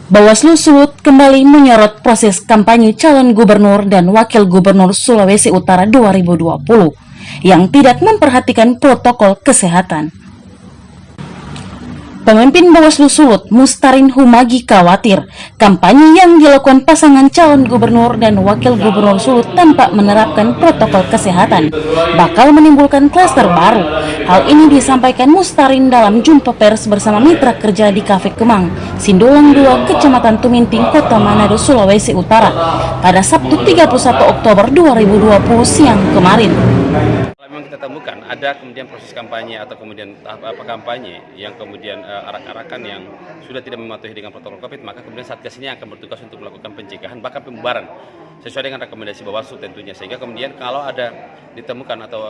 Bawaslu Sulut kembali menyorot proses kampanye calon gubernur dan wakil gubernur Sulawesi Utara 2020 yang tidak memperhatikan protokol kesehatan. Pemimpin Bawaslu Sulut, Mustarin Humagi, khawatir kampanye yang dilakukan pasangan calon gubernur dan wakil gubernur Sulut tanpa menerapkan protokol kesehatan bakal menimbulkan klaster baru. Hal ini disampaikan Mustarin dalam jumpa pers bersama mitra kerja di Kafe Kemang, Sindulang 2, Kecamatan Tuminting, Kota Manado, Sulawesi Utara pada Sabtu 31 Oktober 2020 siang kemarin. Memang kita temukan ada kemudian proses kampanye atau kemudian tahap kampanye yang kemudian arak-arakan yang sudah tidak mematuhi dengan protokol COVID, maka kemudian Satgas ini akan bertugas untuk melakukan pencegahan bahkan pembubaran sesuai dengan rekomendasi Bawaslu tentunya, sehingga kemudian kalau ada ditemukan atau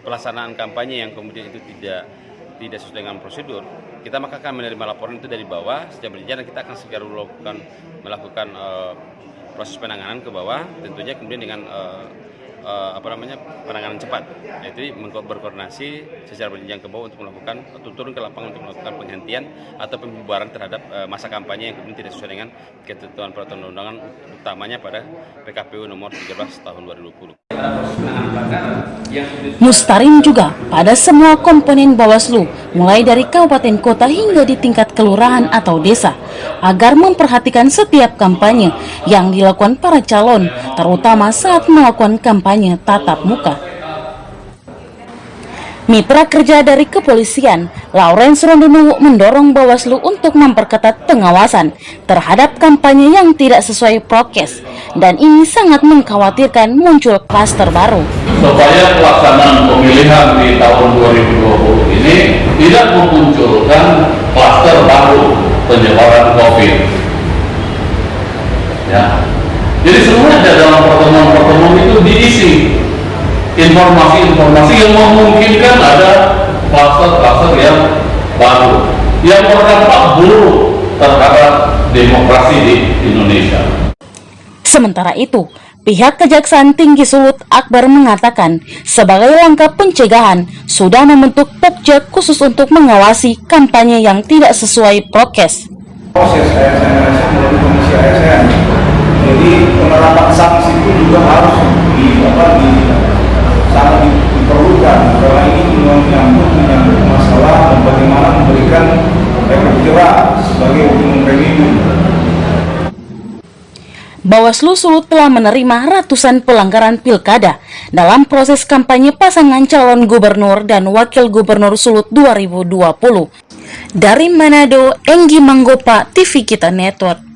pelaksanaan kampanye yang kemudian itu tidak sesuai dengan prosedur, kita maka akan menerima laporan itu dari bawah sejak berjalan dan kita akan segera melakukan proses penanganan ke bawah, tentunya kemudian dengan penanganan cepat, yaitu berkoordinasi secara berjenjang ke bawah untuk melakukan atau turun ke lapangan untuk melakukan penghentian atau pembubaran terhadap masa kampanye yang kemudian tidak sesuai dengan ketentuan peraturan undangan, utamanya pada PKPU nomor 13 tahun 2020. Mustarin juga pada semua komponen Bawaslu, mulai dari kabupaten kota hingga di tingkat kelurahan atau desa, agar memperhatikan setiap kampanye yang dilakukan para calon, terutama saat melakukan kampanye tatap muka. Mitra kerja dari kepolisian, Lawrence Rondonuwu, mendorong Bawaslu untuk memperketat pengawasan terhadap kampanye yang tidak sesuai prokes, dan ini sangat mengkhawatirkan muncul klaster baru. Supaya pelaksanaan pemilihan di tahun 2020 ini tidak memunculkan klaster baru penyebaran COVID. Ya. Jadi semuanya dalam pertemuan-pertemuan itu diisi informasi-informasi yang memungkinkan ada klaster-klaster yang baru yang berdampak buruk terhadap demokrasi di Indonesia. Sementara itu, pihak Kejaksaan Tinggi Sulut Akbar mengatakan sebagai langkah pencegahan sudah membentuk Pokja khusus untuk mengawasi kampanye yang tidak sesuai prokes. Proses ASN melalui komisi ASN, jadi penerapan sanksi itu juga harus sangat diperlukan karena ini menyangkut masalah dan bagaimana memberikan efek jerah sebagai hukuman premium. Bawaslu Sulut telah menerima ratusan pelanggaran pilkada dalam proses kampanye pasangan calon gubernur dan wakil gubernur Sulut 2020. Dari Manado, Enggi Manggopa, TV Kita Network.